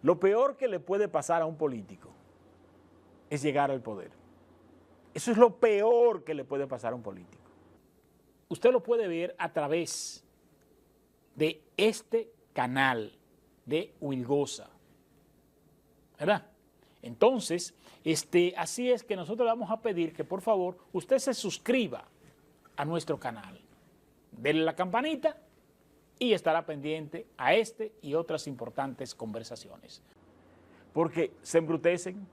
Lo peor que le puede pasar a un político es llegar al poder. Eso es lo peor que le puede pasar a un político. Usted lo puede ver a través de este canal de Wilgosa, ¿verdad? Entonces, así es que nosotros le vamos a pedir que por favor usted se suscriba a nuestro canal. Denle la campanita y estará pendiente a este y otras importantes conversaciones. Porque se embrutecen.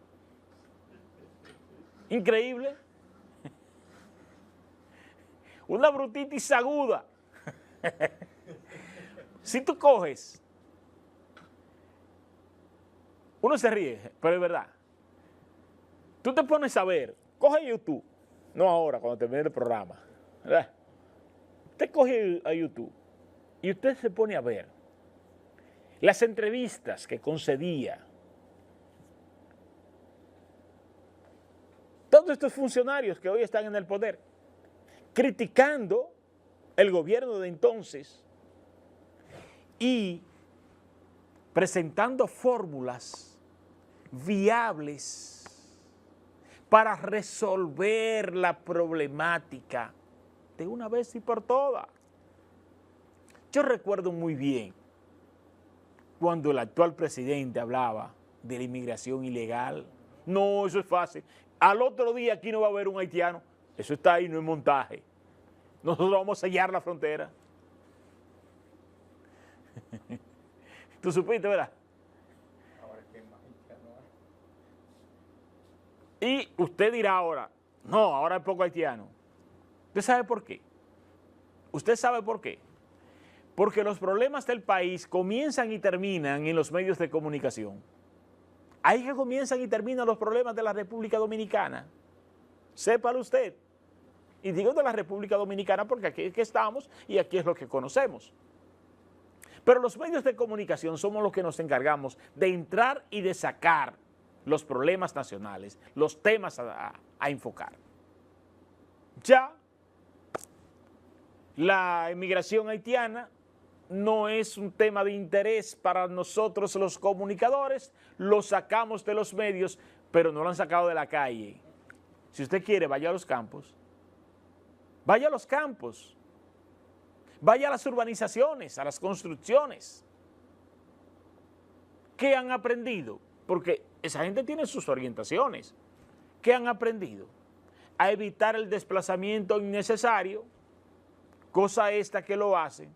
Increíble. Una brutitis aguda. Si tú coges, uno se ríe, pero es verdad. Tú te pones a ver, coge YouTube, no ahora, cuando termine el programa, ¿verdad? Usted coge a YouTube y usted se pone a ver las entrevistas que concedía todos estos funcionarios que hoy están en el poder, criticando el gobierno de entonces y presentando fórmulas viables para resolver la problemática de una vez y por todas. Yo recuerdo muy bien cuando el actual presidente hablaba de la inmigración ilegal. No, eso es fácil. Al otro día aquí no va a haber un haitiano. Eso está ahí, no es montaje. Nosotros vamos a sellar la frontera. ¿Tú supiste, verdad? Y usted dirá ahora, no, ahora hay poco haitiano. ¿Usted sabe por qué? ¿Usted sabe por qué? Porque los problemas del país comienzan y terminan en los medios de comunicación. Ahí que comienzan y terminan los problemas de la República Dominicana. Sépalo usted. Y digo de la República Dominicana porque aquí es que estamos y aquí es lo que conocemos. Pero los medios de comunicación somos los que nos encargamos de entrar y de sacar los problemas nacionales, los temas a enfocar. Ya la inmigración haitiana no es un tema de interés para nosotros los comunicadores, lo sacamos de los medios, pero no lo han sacado de la calle. Si usted quiere, vaya a los campos. Vaya a los campos. Vaya a las urbanizaciones, a las construcciones. ¿Qué han aprendido? Porque esa gente tiene sus orientaciones. ¿Qué han aprendido? A evitar el desplazamiento innecesario, cosa esta que lo hacen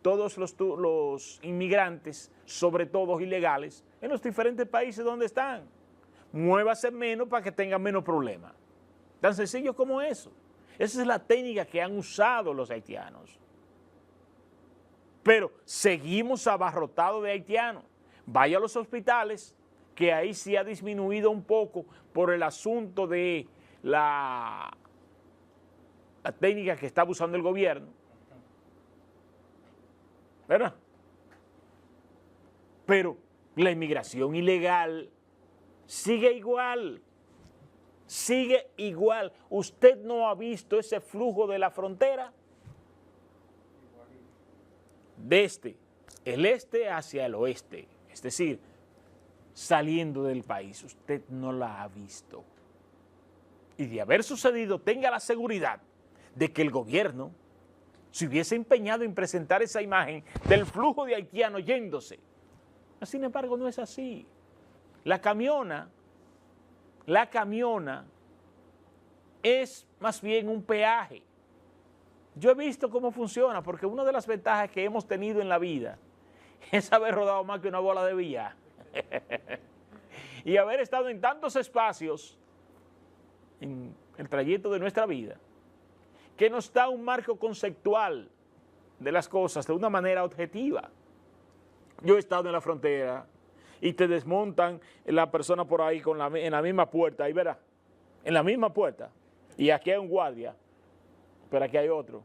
todos los inmigrantes, sobre todo ilegales, en los diferentes países donde están. Muévase menos para que tengan menos problemas. Tan sencillo como eso. Esa es la técnica que han usado los haitianos. Pero seguimos abarrotados de haitianos. Vaya a los hospitales, que ahí sí ha disminuido un poco por el asunto de la técnica que está usando el gobierno. ¿Verdad? Pero la inmigración ilegal sigue igual. Sigue igual. ¿Usted no ha visto ese flujo de la frontera? Desde el este hacia el oeste, es decir, saliendo del país. Usted no la ha visto. Y de haber sucedido, tenga la seguridad de que el gobierno se hubiese empeñado en presentar esa imagen del flujo de haitianos yéndose. Sin embargo, no es así. La camiona es más bien un peaje. Yo he visto cómo funciona, porque una de las ventajas que hemos tenido en la vida es haber rodado más que una bola de billar y haber estado en tantos espacios en el trayecto de nuestra vida que nos da un marco conceptual de las cosas de una manera objetiva. Yo he estado en la frontera y te desmontan la persona por ahí en la misma puerta, ahí verá, en la misma puerta, y aquí hay un guardia, pero aquí hay otro.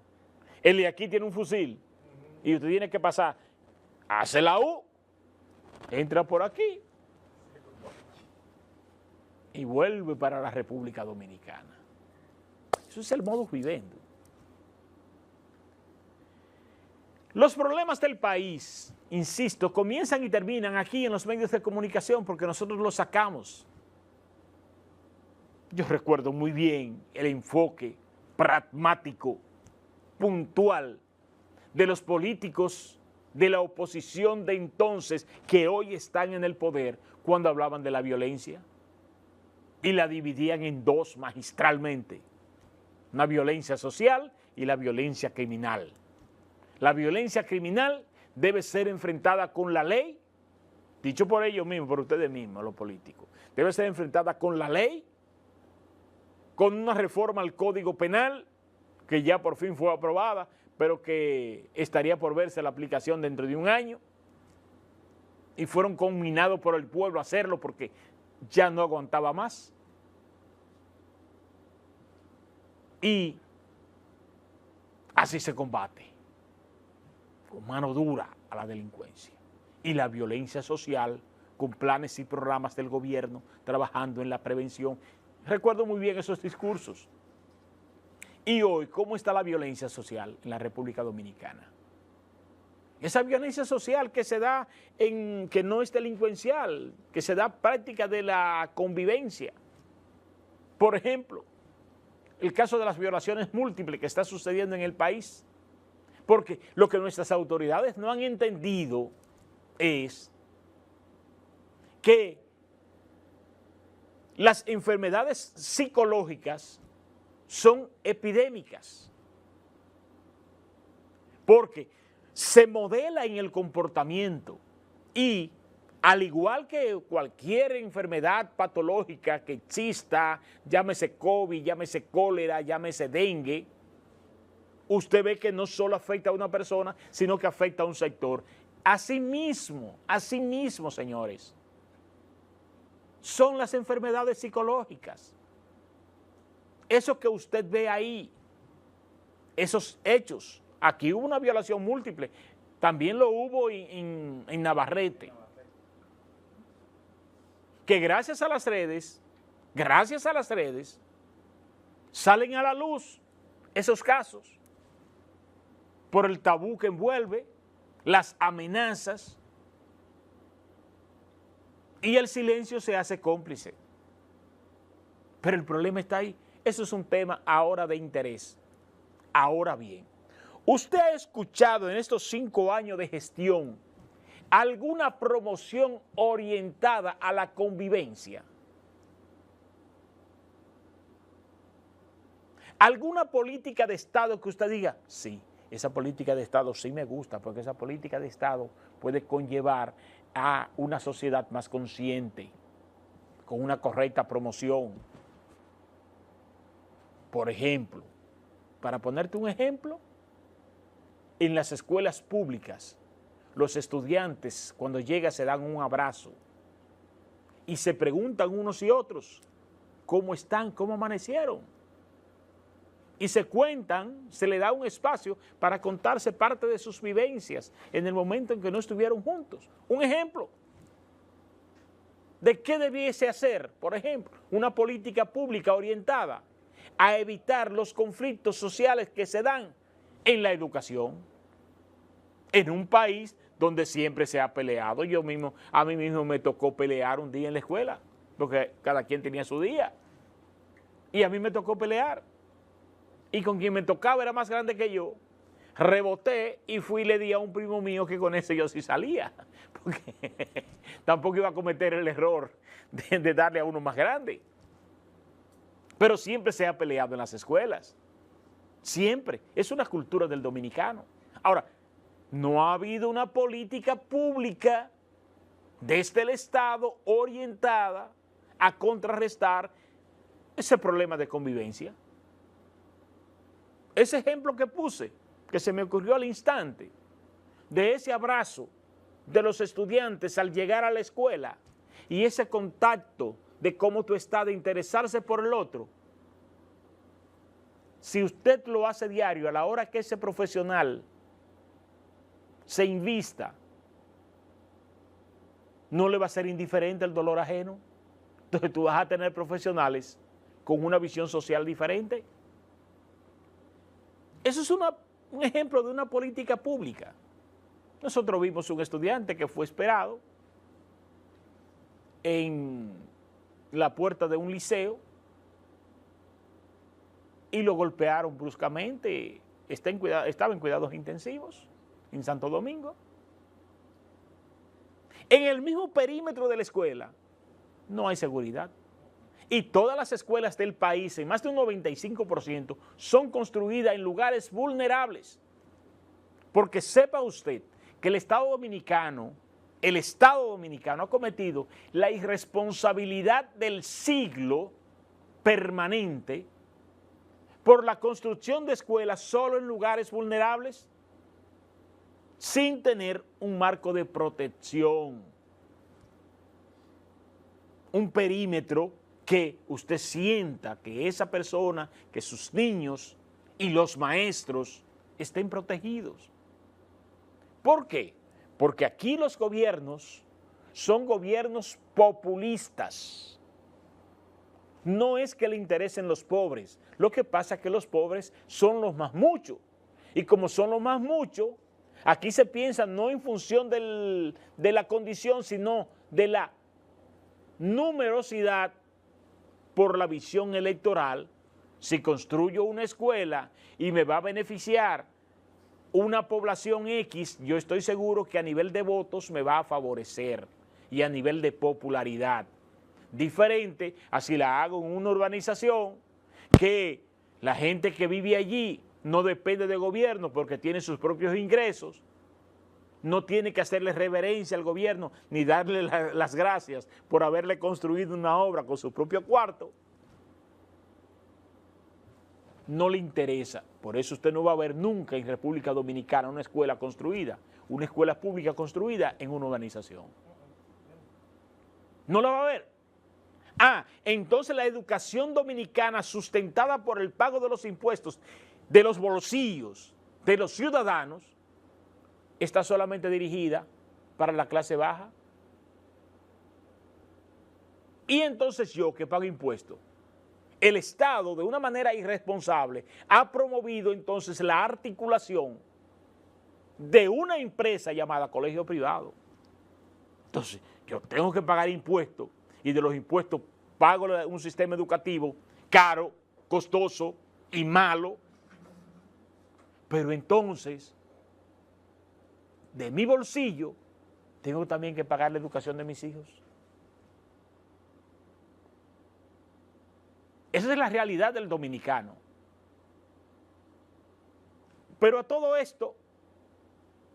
El de aquí tiene un fusil y usted tiene que pasar, hace la U, entra por aquí y vuelve para la República Dominicana. Eso es el modus vivendi. Los problemas del país insisto, comienzan y terminan aquí en los medios de comunicación porque nosotros los sacamos. Yo recuerdo muy bien el enfoque pragmático, puntual, de los políticos de la oposición de entonces que hoy están en el poder cuando hablaban de la violencia y la dividían en dos magistralmente, una violencia social y la violencia criminal. La violencia criminal debe ser enfrentada con la ley, dicho por ellos mismos, por ustedes mismos, los políticos, debe ser enfrentada con la ley, con una reforma al Código Penal, que ya por fin fue aprobada, pero que estaría por verse la aplicación dentro de un año, y fueron conminados por el pueblo a hacerlo porque ya no aguantaba más. Y así se combate, con mano dura a la delincuencia y la violencia social, con planes y programas del gobierno, trabajando en la prevención. Recuerdo muy bien esos discursos. Y hoy, ¿cómo está la violencia social en la República Dominicana? Esa violencia social que se da que no es delincuencial, que se da práctica de la convivencia. Por ejemplo, el caso de las violaciones múltiples que está sucediendo en el país. Porque lo que nuestras autoridades no han entendido es que las enfermedades psicológicas son epidémicas, porque se modela en el comportamiento y al igual que cualquier enfermedad patológica que exista, llámese COVID, llámese cólera, llámese dengue, usted ve que no solo afecta a una persona, sino que afecta a un sector. Asimismo, señores, son las enfermedades psicológicas. Eso que usted ve ahí, esos hechos, aquí hubo una violación múltiple, también lo hubo en Navarrete, que gracias a las redes, salen a la luz esos casos, por el tabú que envuelve, las amenazas, y el silencio se hace cómplice. Pero el problema está ahí. Eso es un tema ahora de interés. Ahora bien, ¿usted ha escuchado en estos 5 años de gestión alguna promoción orientada a la convivencia? ¿Alguna política de Estado que usted diga, sí, esa política de Estado sí me gusta, porque esa política de Estado puede conllevar a una sociedad más consciente, con una correcta promoción? Por ejemplo, para ponerte un ejemplo, en las escuelas públicas, los estudiantes cuando llegan se dan un abrazo y se preguntan unos y otros, ¿cómo están? ¿Cómo amanecieron? Y se cuentan, se le da un espacio para contarse parte de sus vivencias en el momento en que no estuvieron juntos. Un ejemplo de qué debiese hacer, por ejemplo, una política pública orientada a evitar los conflictos sociales que se dan en la educación, en un país donde siempre se ha peleado. A mí mismo me tocó pelear un día en la escuela, porque cada quien tenía su día, y a mí me tocó pelear, y con quien me tocaba era más grande que yo, reboté y fui y le di a un primo mío que con ese yo sí salía, porque tampoco iba a cometer el error de darle a uno más grande. Pero siempre se ha peleado en las escuelas, siempre, es una cultura del dominicano. Ahora, no ha habido una política pública desde el Estado orientada a contrarrestar ese problema de convivencia. Ese ejemplo que puse, que se me ocurrió al instante, de ese abrazo de los estudiantes al llegar a la escuela y ese contacto de cómo tú estás, de interesarse por el otro. Si usted lo hace diario, a la hora que ese profesional se invista, no le va a ser indiferente el dolor ajeno. Entonces tú vas a tener profesionales con una visión social diferente. Eso es un ejemplo de una política pública. Nosotros vimos un estudiante que fue esperado en la puerta de un liceo y lo golpearon bruscamente. Estaba en cuidados intensivos en Santo Domingo. En el mismo perímetro de la escuela no hay seguridad. Y todas las escuelas del país, en más de un 95%, son construidas en lugares vulnerables. Porque sepa usted que el Estado Dominicano ha cometido la irresponsabilidad del siglo permanente por la construcción de escuelas solo en lugares vulnerables, sin tener un marco de protección, un perímetro que usted sienta que esa persona, que sus niños y los maestros estén protegidos. ¿Por qué? Porque aquí los gobiernos son gobiernos populistas. No es que le interesen los pobres, lo que pasa es que los pobres son los más muchos. Y como son los más muchos, aquí se piensa no en función de la condición, sino de la numerosidad por la visión electoral. Si construyo una escuela y me va a beneficiar una población X, yo estoy seguro que a nivel de votos me va a favorecer y a nivel de popularidad. Diferente a si la hago en una urbanización que la gente que vive allí no depende de gobierno porque tiene sus propios ingresos, no tiene que hacerle reverencia al gobierno ni darle las gracias por haberle construido una obra con su propio cuarto. No le interesa. Por eso usted no va a ver nunca en República Dominicana una escuela pública construida en una urbanización. No la va a ver. Entonces la educación dominicana sustentada por el pago de los impuestos, de los bolsillos de los ciudadanos, está solamente dirigida para la clase baja. Y entonces yo, que pago impuestos, el Estado, de una manera irresponsable, ha promovido entonces la articulación de una empresa llamada colegio privado. Entonces, yo tengo que pagar impuestos y de los impuestos pago un sistema educativo caro, costoso y malo. Pero entonces, de mi bolsillo, tengo también que pagar la educación de mis hijos. Esa es la realidad del dominicano. Pero a todo esto,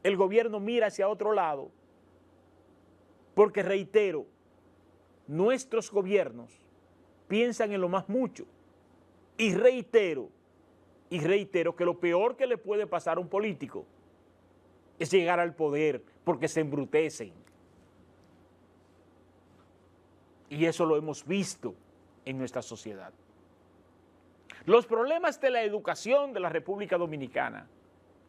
el gobierno mira hacia otro lado, porque reitero, nuestros gobiernos piensan en lo más mucho. Y reitero que lo peor que le puede pasar a un político es llegar al poder, porque se embrutecen. Y eso lo hemos visto en nuestra sociedad. Los problemas de la educación de la República Dominicana,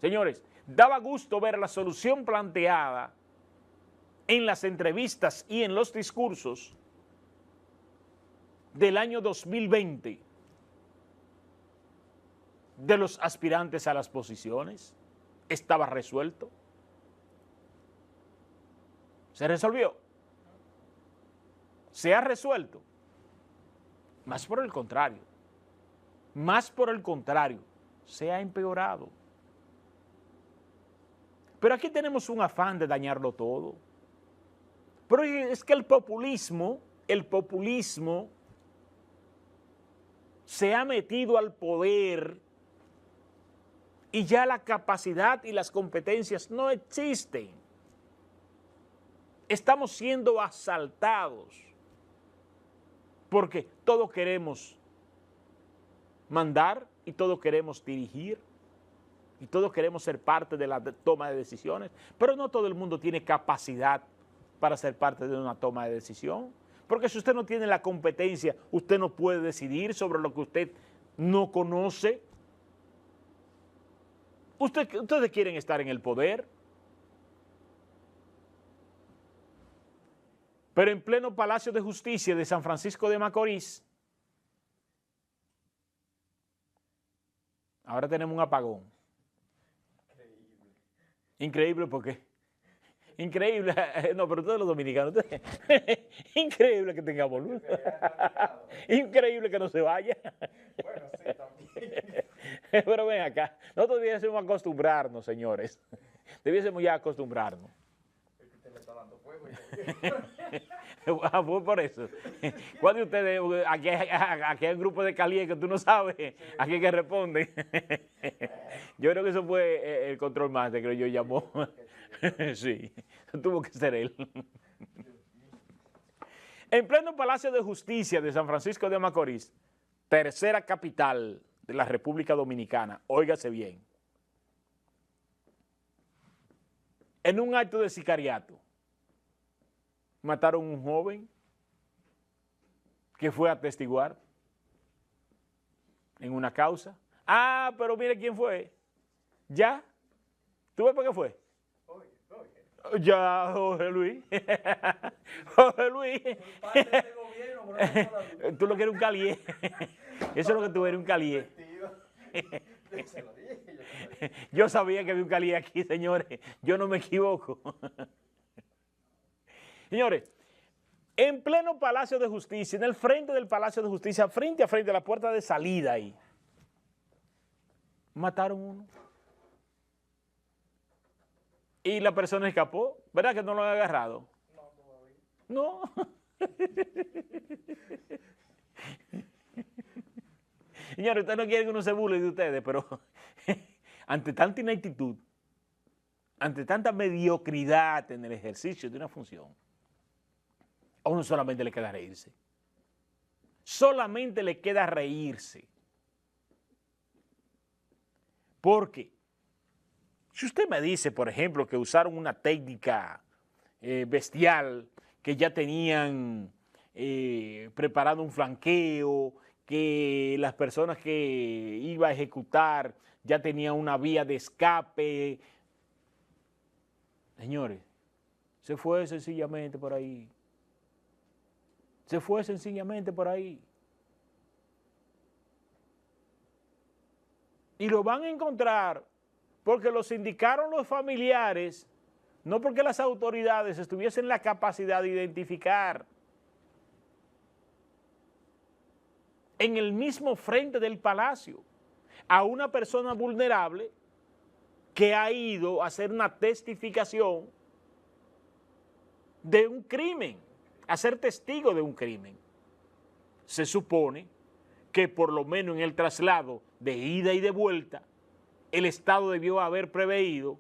señores, daba gusto ver la solución planteada en las entrevistas y en los discursos del año 2020 de los aspirantes a las posiciones. Estaba resuelto. ¿Se resolvió? ¿Se ha resuelto? Más por el contrario. Se ha empeorado. Pero aquí tenemos un afán de dañarlo todo. Pero es que el populismo se ha metido al poder y ya la capacidad y las competencias no existen. Estamos siendo asaltados porque todos queremos mandar y todos queremos dirigir y todos queremos ser parte de la toma de decisiones, pero no todo el mundo tiene capacidad para ser parte de una toma de decisión, porque si usted no tiene la competencia, usted no puede decidir sobre lo que usted no conoce. Ustedes quieren estar en el poder, pero en pleno Palacio de Justicia de San Francisco de Macorís, ahora tenemos un apagón. Increíble porque Increíble, no, pero todos los dominicanos, increíble que tengamos luz, increíble que no se vaya. Bueno, sí, también. Pero ven acá, nosotros debiésemos acostumbrarnos, señores, debiésemos ya acostumbrarnos. Es que usted le está dando fuego. Fue por eso. ¿Cuál de ustedes, aquí hay un grupo de calientes que tú no sabes a quién que responde? Yo creo que eso fue el control master, creo yo llamó. Sí, tuvo que ser él. En pleno Palacio de Justicia de San Francisco de Macorís, tercera capital de la República Dominicana, óigase bien, en un acto de sicariato, mataron a un joven que fue a atestiguar en una causa. Ah, pero mire quién fue. ¿Ya? ¿Tú ves por qué fue? Ya, Jorge Luis. Jorge Luis. Tú lo que eres un calié. Eso es lo que tú eres, un calié. Yo sabía que había un calié aquí, señores. Yo no me equivoco. Señores, en pleno Palacio de Justicia, en el frente del Palacio de Justicia, frente a frente a la puerta de salida ahí, mataron uno. Y la persona escapó. ¿Verdad que no lo han agarrado? No, todavía. No. Señores, ustedes no quieren que uno se burle de ustedes, pero ante tanta ineptitud, ante tanta mediocridad en el ejercicio de una función, a uno solamente le queda reírse. Solamente le queda reírse. Porque si usted me dice, por ejemplo, que usaron una técnica bestial, que ya tenían preparado un flanqueo, que las personas que iba a ejecutar ya tenían una vía de escape, señores, se fue sencillamente por ahí. Se fue sencillamente por ahí. Y lo van a encontrar porque los indicaron los familiares, no porque las autoridades estuviesen en la capacidad de identificar. En el mismo frente del palacio, a una persona vulnerable que ha ido a hacer una testificación de un crimen, a ser testigo de un crimen. Se supone que por lo menos en el traslado de ida y de vuelta, el Estado debió haber preveído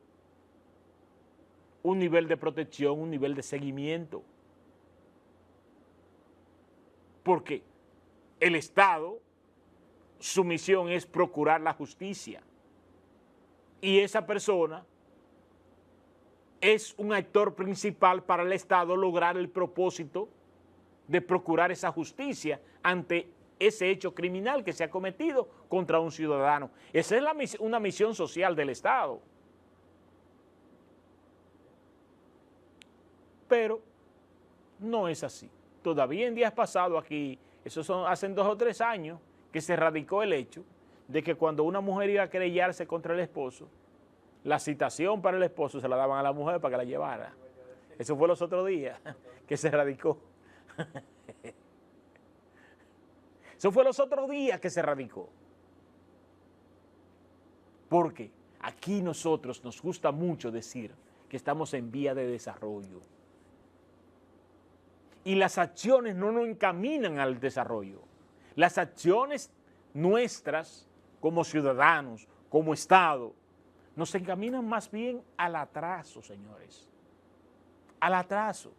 un nivel de protección, un nivel de seguimiento. Porque el Estado, su misión es procurar la justicia. Y esa persona es un actor principal para el Estado lograr el propósito de procurar esa justicia ante ese hecho criminal que se ha cometido contra un ciudadano. Esa es una misión social del Estado. Pero no es así. Todavía en días pasados aquí, hace 2 o 3 años que se radicó el hecho de que cuando una mujer iba a querellarse contra el esposo, la citación para el esposo se la daban a la mujer para que la llevara. Eso fue los otros días que se radicó. Eso fue los otros días que se radicó. Porque aquí nosotros nos gusta mucho decir que estamos en vía de desarrollo. Y las acciones no nos encaminan al desarrollo. Las acciones nuestras como ciudadanos, como Estado, nos encaminan más bien al atraso, señores. Al atraso.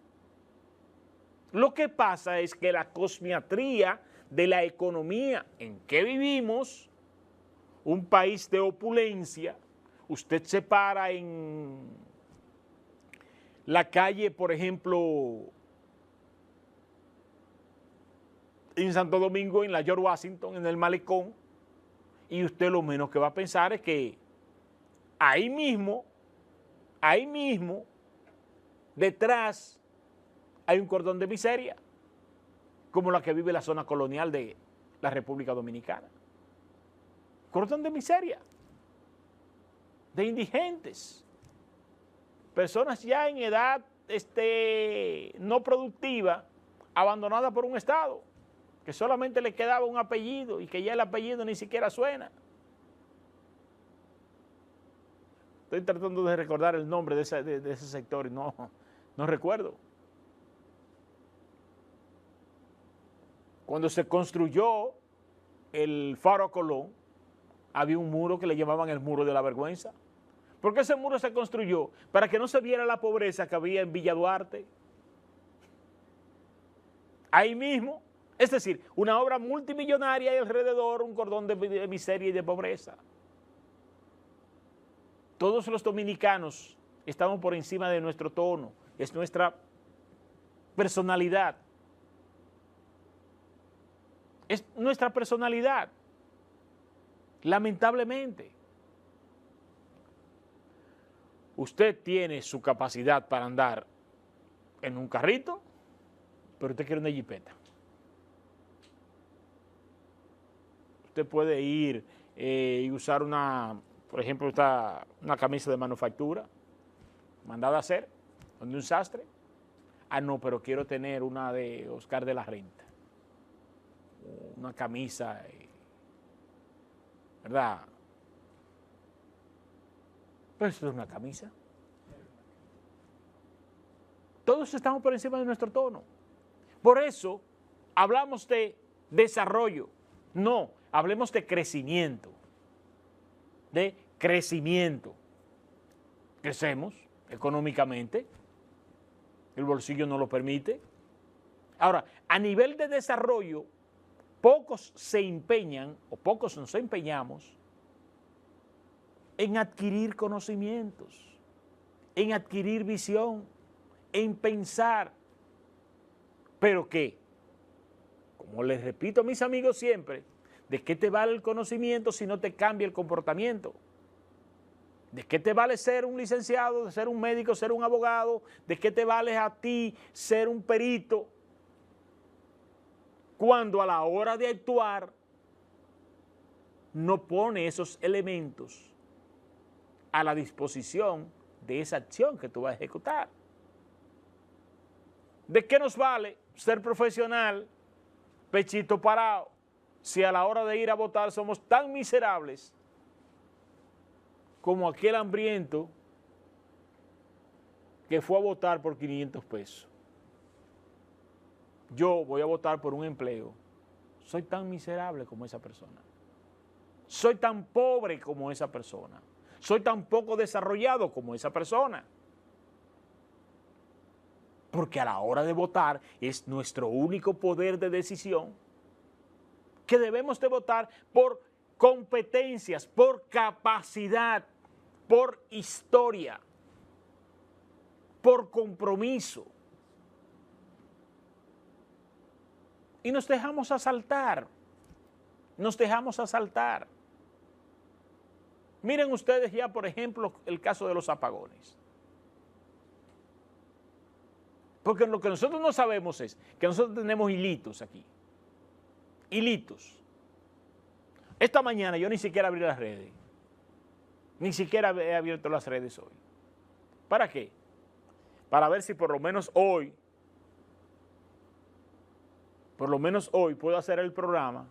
Lo que pasa es que la cosmiatría de la economía en que vivimos, un país de opulencia, usted se para en la calle, por ejemplo, en Santo Domingo, en la George Washington, en el Malecón, y usted lo menos que va a pensar es que ahí mismo, detrás hay un cordón de miseria, como la que vive la zona colonial de la República Dominicana. Cordón de miseria, de indigentes. personas ya en edad no productiva, abandonadas por un Estado, que solamente le quedaba un apellido y que ya el apellido ni siquiera suena. Estoy tratando de recordar el nombre de ese sector y no recuerdo. Cuando se construyó el Faro a Colón, había un muro que le llamaban el muro de la vergüenza. ¿Por qué ese muro se construyó? Para que no se viera la pobreza que había en Villa Duarte. Ahí mismo, es decir, una obra multimillonaria y alrededor un cordón de miseria y de pobreza. Todos los dominicanos estamos por encima de nuestro tono, es nuestra personalidad. Es nuestra personalidad, lamentablemente. Usted tiene su capacidad para andar en un carrito, pero usted quiere una jipeta. Usted puede ir y usar por ejemplo, una camisa de manufactura, mandada a hacer, donde un sastre. Ah, no, pero quiero tener una de Oscar de la Renta. Una camisa, ¿verdad? Pero eso es una camisa. Todos estamos por encima de nuestro tono. Por eso hablamos de desarrollo. No, hablemos de crecimiento. De crecimiento. Crecemos económicamente. El bolsillo no lo permite. Ahora, a nivel de desarrollo, pocos se empeñan, o pocos nos empeñamos, en adquirir conocimientos, en adquirir visión, en pensar. ¿Pero qué? Como les repito a mis amigos siempre, ¿de qué te vale el conocimiento si no te cambia el comportamiento? ¿De qué te vale ser un licenciado, ser un médico, ser un abogado? ¿De qué te vale a ti ser un perito? Cuando a la hora de actuar no pone esos elementos a la disposición de esa acción que tú vas a ejecutar. ¿De qué nos vale ser profesional, pechito parado, si a la hora de ir a votar somos tan miserables como aquel hambriento que fue a votar por 500 pesos? Yo voy a votar por un empleo. Soy tan miserable como esa persona. Soy tan pobre como esa persona. Soy tan poco desarrollado como esa persona. Porque a la hora de votar es nuestro único poder de decisión, que debemos de votar por competencias, por capacidad, por historia, por compromiso. Y nos dejamos asaltar. Nos dejamos asaltar. Miren ustedes ya, por ejemplo, el caso de los apagones. Porque lo que nosotros no sabemos es que nosotros tenemos hilitos aquí. Hilitos. Esta mañana yo ni siquiera abrí las redes. Ni siquiera he abierto las redes hoy. ¿Para qué? Para ver si por lo menos hoy puedo hacer el programa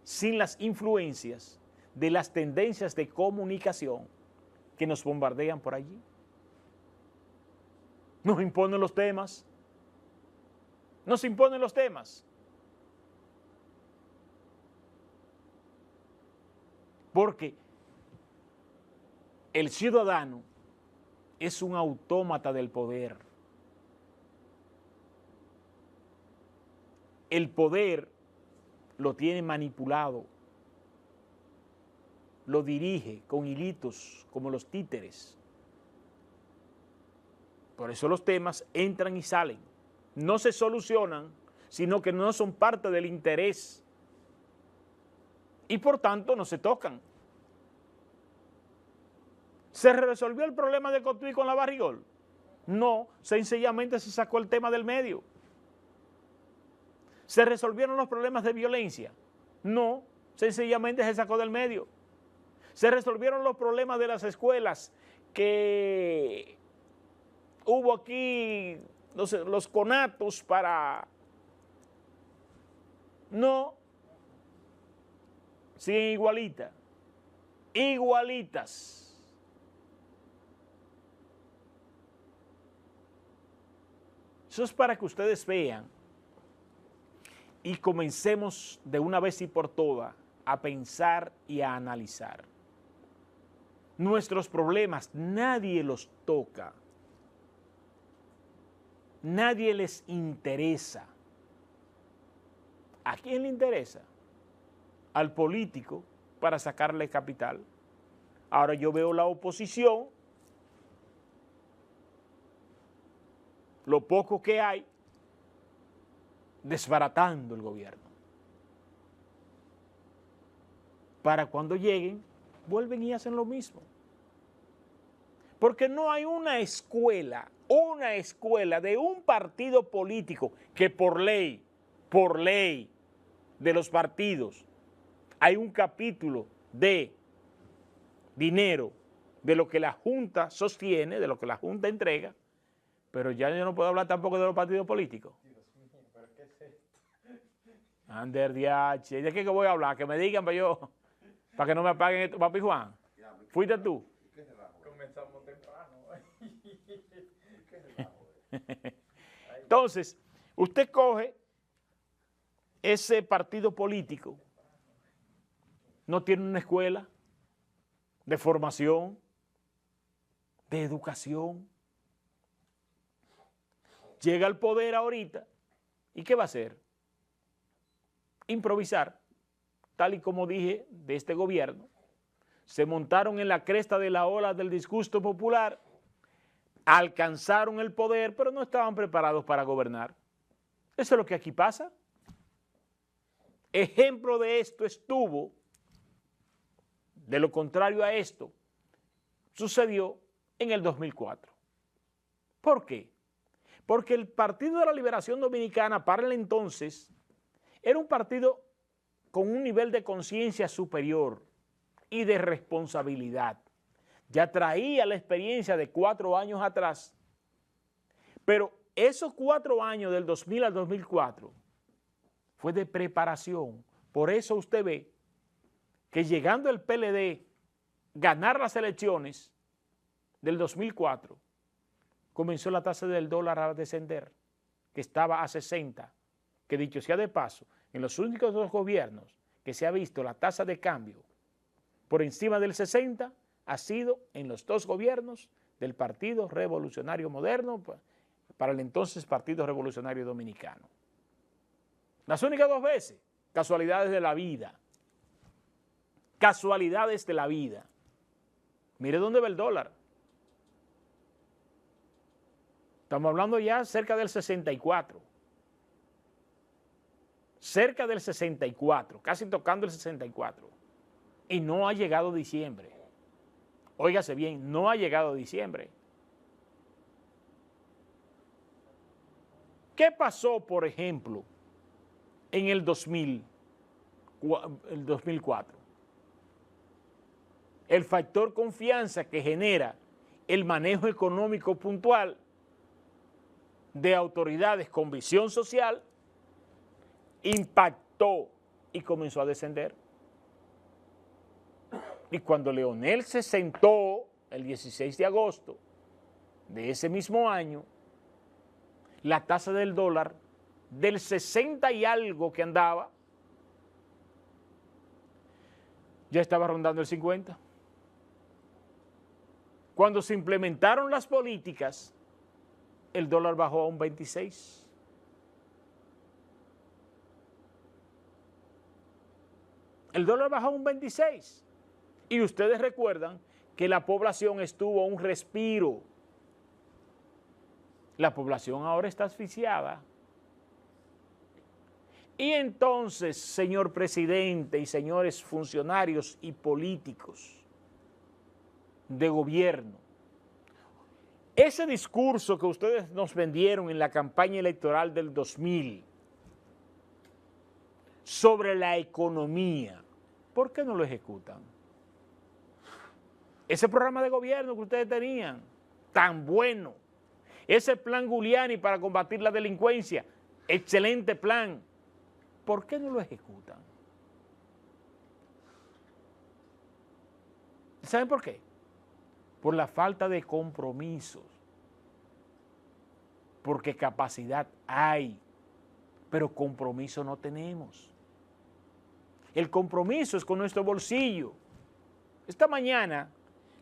sin las influencias de las tendencias de comunicación que nos bombardean por allí. Nos imponen los temas. Nos imponen los temas. Porque el ciudadano es un autómata del poder. El poder lo tiene manipulado, lo dirige con hilitos como los títeres. Por eso los temas entran y salen. No se solucionan, sino que no son parte del interés. Y por tanto no se tocan. ¿Se resolvió el problema de Cotuí con la Barrigol? No, sencillamente se sacó el tema del medio. ¿Se resolvieron los problemas de violencia? No, sencillamente se sacó del medio. ¿Se resolvieron los problemas de las escuelas que hubo aquí los conatos para... No, siguen igualitas, igualitas. Eso es para que ustedes vean y comencemos de una vez y por todas a pensar y a analizar. Nuestros problemas nadie los toca, nadie les interesa. ¿A quién le interesa? Al político para sacarle capital. Ahora yo veo la oposición, lo poco que hay, desbaratando el gobierno. Para cuando lleguen, vuelven y hacen lo mismo. Porque no hay una escuela de un partido político que por ley de los partidos, hay un capítulo de dinero de lo que la Junta sostiene, de lo que la Junta entrega, pero ya yo no puedo hablar tampoco de los partidos políticos. Dios mío, ¿pero qué es esto? Ander DH, ¿de qué que voy a hablar? Que me digan para que no me apaguen esto. Papi Juan, ¿fuiste tú? Comenzamos temprano. ¿Qué relajo? Entonces, usted coge ese partido político, no tiene una escuela de formación, de educación. Llega al poder ahorita, ¿y qué va a hacer? Improvisar, tal y como dije de este gobierno. Se montaron en la cresta de la ola del disgusto popular, alcanzaron el poder, pero no estaban preparados para gobernar. Eso es lo que aquí pasa. Ejemplo de esto estuvo, de lo contrario a esto, sucedió en el 2004. ¿Por qué? Porque el Partido de la Liberación Dominicana para el entonces era un partido con un nivel de conciencia superior y de responsabilidad. Ya traía la experiencia de 4 años atrás, pero esos 4 años del 2000 al 2004 fue de preparación. Por eso usted ve que llegando el PLD ganar las elecciones del 2004, comenzó la tasa del dólar a descender, que estaba a 60, que dicho sea de paso, en los únicos 2 gobiernos que se ha visto la tasa de cambio por encima del 60, ha sido en los 2 gobiernos del Partido Revolucionario Moderno, para el entonces Partido Revolucionario Dominicano. Las únicas 2 veces, casualidades de la vida. Casualidades de la vida. Mire dónde va el dólar. Estamos hablando ya cerca del 64. Cerca del 64, casi tocando el 64. Y no ha llegado diciembre. Óigase bien, no ha llegado diciembre. ¿Qué pasó, por ejemplo, en el 2004? El factor confianza que genera el manejo económico puntual de autoridades con visión social impactó y comenzó a descender. Y cuando Leonel se sentó el 16 de agosto de ese mismo año, la tasa del dólar del 60 y algo que andaba, ya estaba rondando el 50. Cuando se implementaron las políticas, el dólar bajó a un 26. El dólar bajó a un 26. Y ustedes recuerdan que la población estuvo a un respiro. La población ahora está asfixiada. Y entonces, señor presidente y señores funcionarios y políticos de gobierno, ese discurso que ustedes nos vendieron en la campaña electoral del 2000 sobre la economía, ¿por qué no lo ejecutan? Ese programa de gobierno que ustedes tenían, tan bueno, Ese plan Giuliani para combatir la delincuencia, excelente plan. ¿Por qué no lo ejecutan? ¿Saben por qué? Por la falta de compromisos. Porque capacidad hay, pero compromiso no tenemos. El compromiso es con nuestro bolsillo. Esta mañana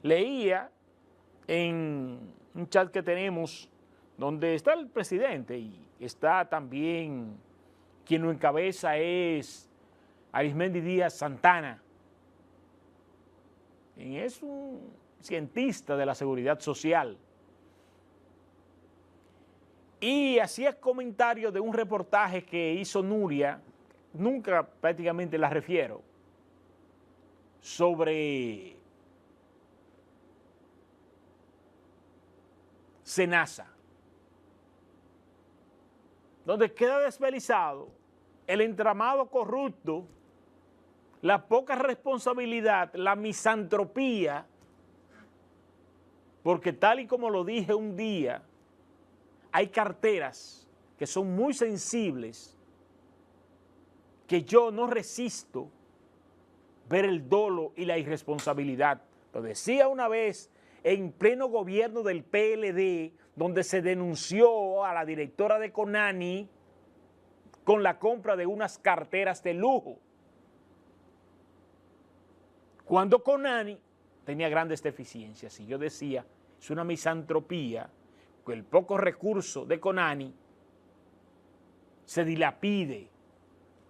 leía en un chat que tenemos donde está el presidente y está también quien lo encabeza es Arismendi Díaz Santana. Y es un cientista de la seguridad social. Y hacía comentarios de un reportaje que hizo Nuria, nunca prácticamente la refiero, sobre SENASA, donde queda desvelizado el entramado corrupto, la poca responsabilidad, la misantropía, porque tal y como lo dije un día, hay carteras que son muy sensibles, que yo no resisto ver el dolo y la irresponsabilidad. Lo decía una vez en pleno gobierno del PLD, donde se denunció a la directora de Conani con la compra de unas carteras de lujo, cuando Conani tenía grandes deficiencias. Y yo decía, es una misantropía que el poco recurso de Conani se dilapide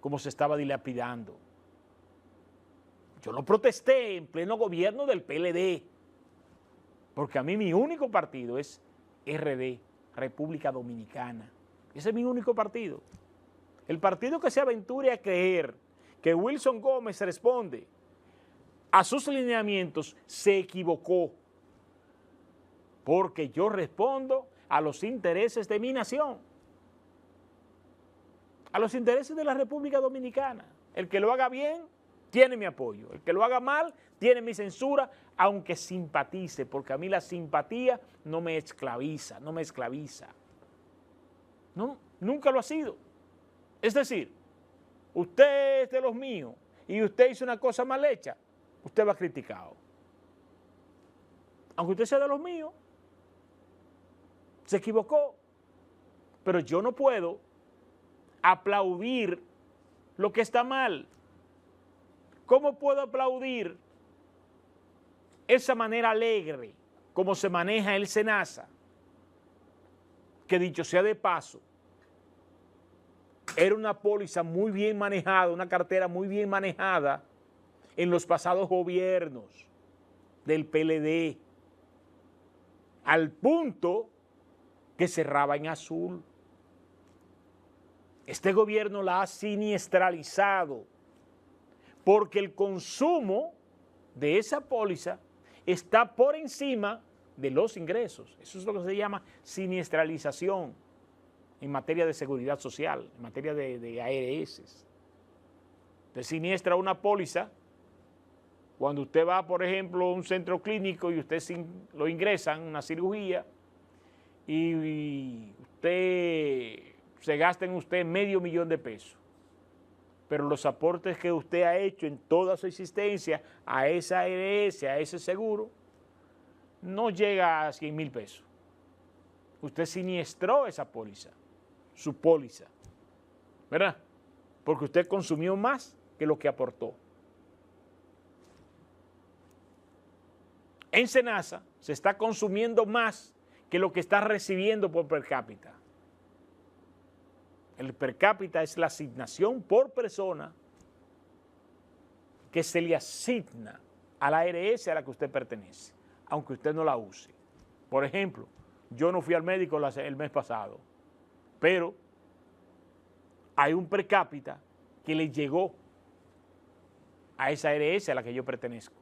como se estaba dilapidando. Yo lo protesté en pleno gobierno del PLD, porque a mí mi único partido es RD, República Dominicana. Ese es mi único partido. El partido que se aventure a creer que Wilson Gómez responde a sus lineamientos se equivocó, porque yo respondo a los intereses de mi nación, a los intereses de la República Dominicana. El que lo haga bien tiene mi apoyo, el que lo haga mal tiene mi censura, aunque simpatice, porque a mí la simpatía no me esclaviza, no me esclaviza. No, nunca lo ha sido. Es decir, usted es de los míos y usted hizo una cosa mal hecha, usted va criticado. Aunque usted sea de los míos, se equivocó, pero yo no puedo aplaudir lo que está mal. ¿Cómo puedo aplaudir esa manera alegre como se maneja el SENASA? Que dicho sea de paso, era una póliza muy bien manejada, una cartera muy bien manejada en los pasados gobiernos del PLD, al punto que cerraba en azul. Este gobierno la ha siniestralizado porque el consumo de esa póliza está por encima de los ingresos. Eso es lo que se llama siniestralización en materia de seguridad social, en materia de ARS. Usted siniestra una póliza cuando usted va, por ejemplo, a un centro clínico y usted lo ingresan, una cirugía, y usted se gasta en usted $500,000 de pesos. Pero los aportes que usted ha hecho en toda su existencia a esa ARS, a ese seguro, no llega a 100,000 pesos. Usted siniestró esa póliza, su póliza, ¿verdad? Porque usted consumió más que lo que aportó. En SENASA se está consumiendo más que lo que está recibiendo por per cápita. El per cápita es la asignación por persona que se le asigna a la ARS a la que usted pertenece, aunque usted no la use. Por ejemplo, yo no fui al médico el mes pasado, pero hay un per cápita que le llegó a esa ARS a la que yo pertenezco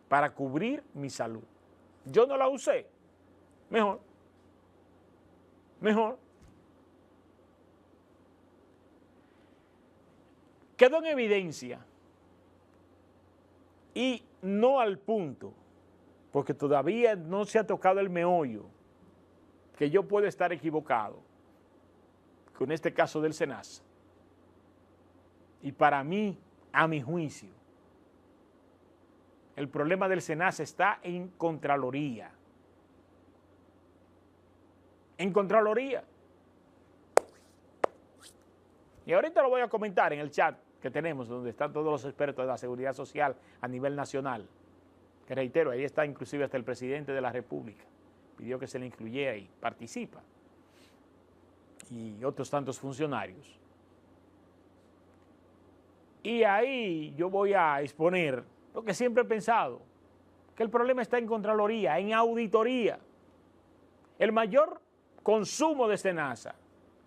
para cubrir mi salud. Yo no la usé, mejor. Quedó en evidencia, y no al punto, porque todavía no se ha tocado el meollo que yo puedo estar equivocado con este caso del SENASA. Y para mí, a mi juicio, el problema del SENASA está en Contraloría. En Contraloría. Y ahorita lo voy a comentar en el chat que tenemos, donde están todos los expertos de la seguridad social a nivel nacional. Que reitero, ahí está inclusive hasta el presidente de la República. Pidió que se le incluyera y participa. Y otros tantos funcionarios. Y ahí yo voy a exponer lo que siempre he pensado, que el problema está en Contraloría, en auditoría. El mayor consumo de SENASA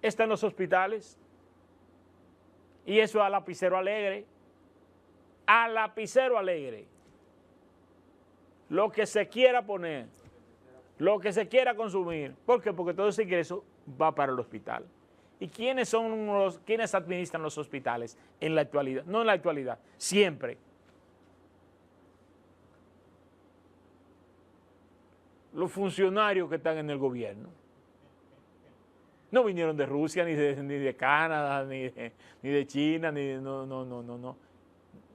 está en los hospitales. Y eso a lapicero alegre. A lapicero alegre. Lo que se quiera poner, lo que se quiera consumir. ¿Por qué? Porque todo ese ingreso va para el hospital. ¿Y quiénes son quiénes administran los hospitales en la actualidad? No en la actualidad, siempre. Los funcionarios que están en el gobierno. No vinieron de Rusia, ni de Canadá, ni de China, no.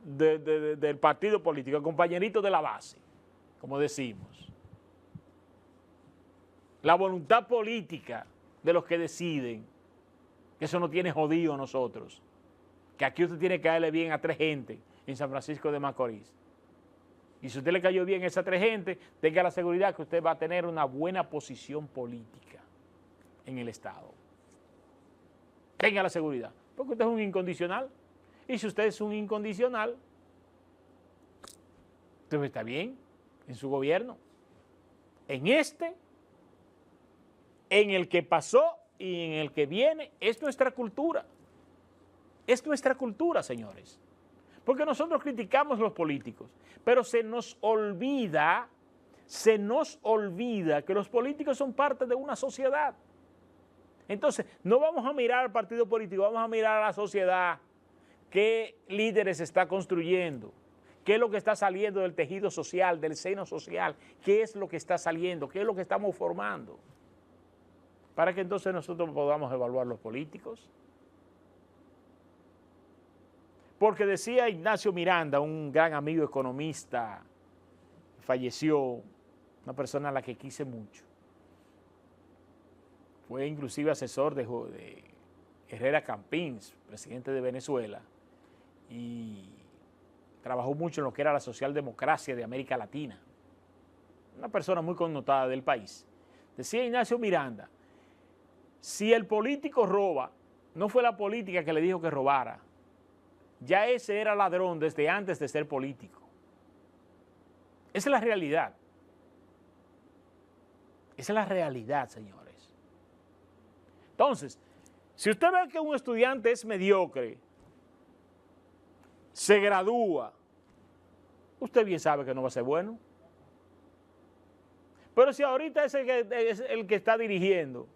Del partido político, el compañerito de la base, como decimos. La voluntad política de los que deciden, que eso no tiene jodido a nosotros, que aquí usted tiene que caerle bien a 3 gente en San Francisco de Macorís. Y si usted le cayó bien a esas 3 gente, tenga la seguridad que usted va a tener una buena posición política en el Estado. Tenga la seguridad, porque usted es un incondicional. Y si usted es un incondicional, usted está bien en su gobierno. En este, en el que pasó y en el que viene, es nuestra cultura. Es nuestra cultura, señores. Porque nosotros criticamos a los políticos, pero se nos olvida que los políticos son parte de una sociedad. Entonces, no vamos a mirar al partido político, vamos a mirar a la sociedad, qué líderes está construyendo, qué es lo que está saliendo del tejido social, del seno social, qué es lo que está saliendo, qué es lo que estamos formando, para que entonces nosotros podamos evaluar los políticos. Porque decía Ignacio Miranda, un gran amigo economista, falleció, una persona a la que quise mucho. Fue inclusive asesor de Herrera Campins, presidente de Venezuela, y trabajó mucho en lo que era la socialdemocracia de América Latina. Una persona muy connotada del país. Decía Ignacio Miranda, si el político roba, no fue la política que le dijo que robara, ya ese era ladrón desde antes de ser político. Esa es la realidad. Esa es la realidad, señores. Entonces, si usted ve que un estudiante es mediocre, se gradúa, usted bien sabe que no va a ser bueno. Pero si ahorita es el que está dirigiendo,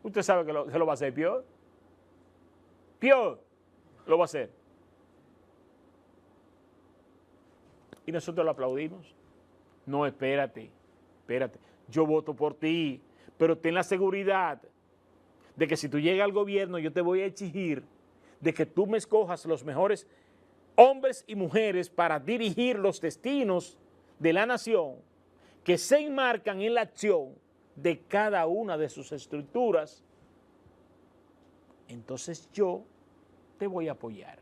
usted sabe que se lo va a hacer peor. Peor lo va a hacer. Y nosotros lo aplaudimos. No, espérate. Yo voto por ti, pero ten la seguridad de que si tú llegas al gobierno, yo te voy a exigir de que tú me escojas los mejores hombres y mujeres para dirigir los destinos de la nación que se enmarcan en la acción de cada una de sus estructuras. Entonces yo te voy a apoyar.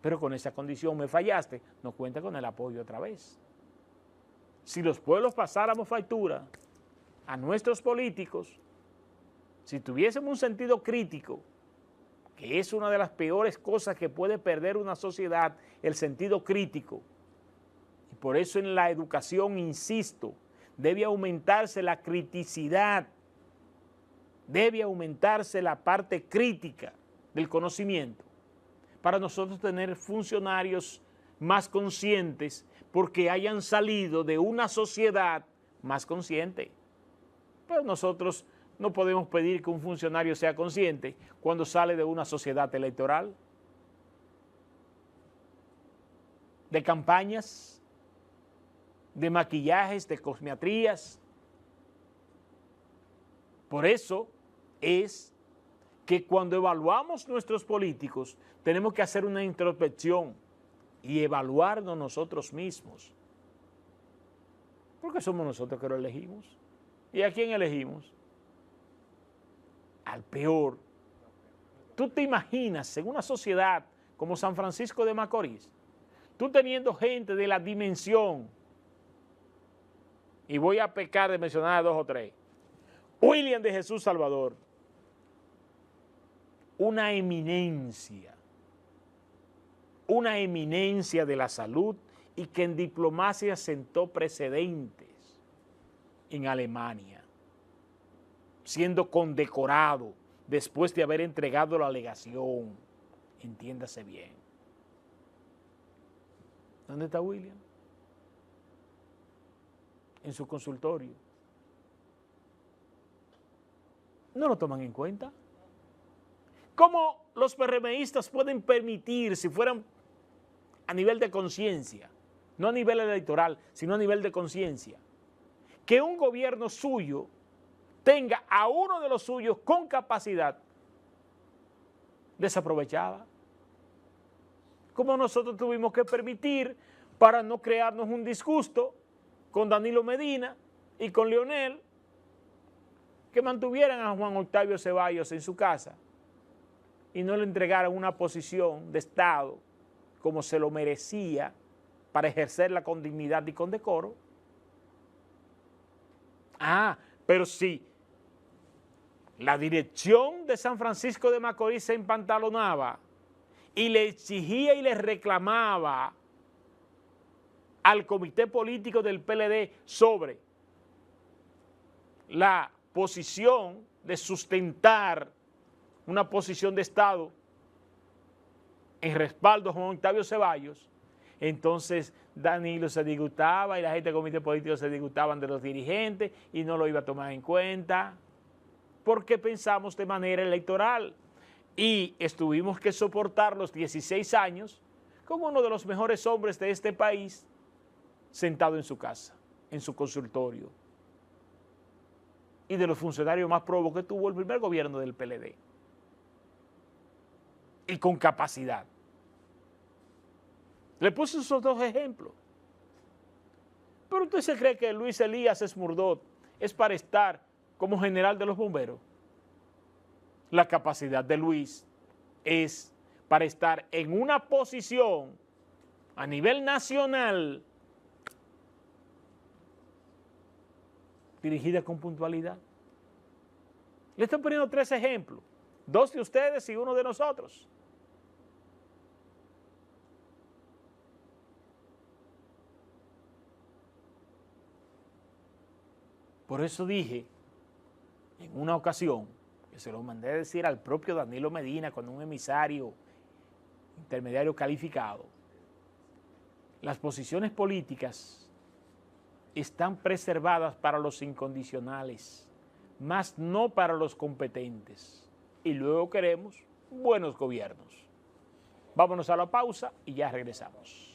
Pero con esa condición me fallaste, no cuenta con el apoyo otra vez. Si los pueblos pasáramos factura a nuestros políticos, si tuviésemos un sentido crítico, que es una de las peores cosas que puede perder una sociedad, el sentido crítico, y por eso en la educación, insisto, debe aumentarse la criticidad, debe aumentarse la parte crítica del conocimiento, para nosotros tener funcionarios más conscientes porque hayan salido de una sociedad más consciente. Pero nosotros no podemos pedir que un funcionario sea consciente cuando sale de una sociedad electoral, de campañas, de maquillajes, de cosmetrías. Por eso es que cuando evaluamos nuestros políticos, tenemos que hacer una introspección y evaluarnos nosotros mismos. Porque somos nosotros que lo elegimos. ¿Y a quién elegimos? Al peor. ¿Tú te imaginas en una sociedad como San Francisco de Macorís, tú teniendo gente de la dimensión, y voy a pecar de mencionar a 2 o 3, William de Jesús Salvador, una eminencia de la salud y que en diplomacia sentó precedentes en Alemania, siendo condecorado después de haber entregado la legación, entiéndase bien. ¿Dónde está William? En su consultorio. No lo toman en cuenta. ¿Cómo los PRMistas pueden permitir, si fueran a nivel de conciencia, no a nivel electoral, sino a nivel de conciencia, que un gobierno suyo tenga a uno de los suyos con capacidad desaprovechada? Como nosotros tuvimos que permitir, para no crearnos un disgusto con Danilo Medina y con Leonel, que mantuvieran a Juan Octavio Ceballos en su casa y no le entregaran una posición de Estado como se lo merecía para ejercerla con dignidad y con decoro. Pero sí, la dirección de San Francisco de Macorís se empantalonaba y le exigía y le reclamaba al comité político del PLD sobre la posición de sustentar una posición de Estado en respaldo a Juan Octavio Ceballos, entonces Danilo se disgustaba y la gente del comité político se disgustaban de los dirigentes y no lo iba a tomar en cuenta porque pensamos de manera electoral y tuvimos que soportar los 16 años como uno de los mejores hombres de este país sentado en su casa, en su consultorio, y de los funcionarios más probos que tuvo el primer gobierno del PLD, y con capacidad. Le puse esos 2 ejemplos. Pero usted se cree que Luis Elías Esmurdot es para estar como general de los bomberos. La capacidad de Luis es para estar en una posición a nivel nacional dirigida con puntualidad. Le estoy poniendo 3 ejemplos, 2 de ustedes y 1 de nosotros. Por eso dije en una ocasión, que se lo mandé a decir al propio Danilo Medina con un emisario intermediario calificado, las posiciones políticas están preservadas para los incondicionales, más no para los competentes. Y luego queremos buenos gobiernos. Vámonos a la pausa y ya regresamos.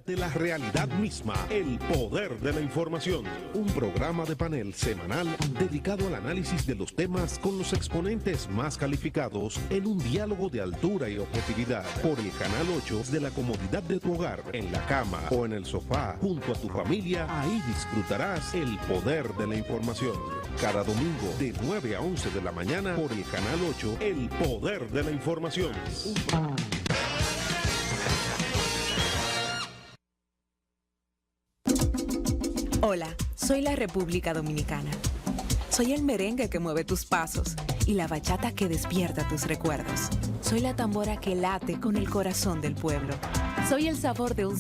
De la realidad misma, el poder de la información, un programa de panel semanal dedicado al análisis de los temas con los exponentes más calificados en un diálogo de altura y objetividad por el canal 8 de la comodidad de tu hogar, en la cama o en el sofá, junto a tu familia. Ahí disfrutarás el poder de la información. Cada domingo de 9 a 11 de la mañana por el canal 8, el poder de la información. Hola, soy la República Dominicana. Soy el merengue que mueve tus pasos y la bachata que despierta tus recuerdos. Soy la tambora que late con el corazón del pueblo. Soy el sabor de un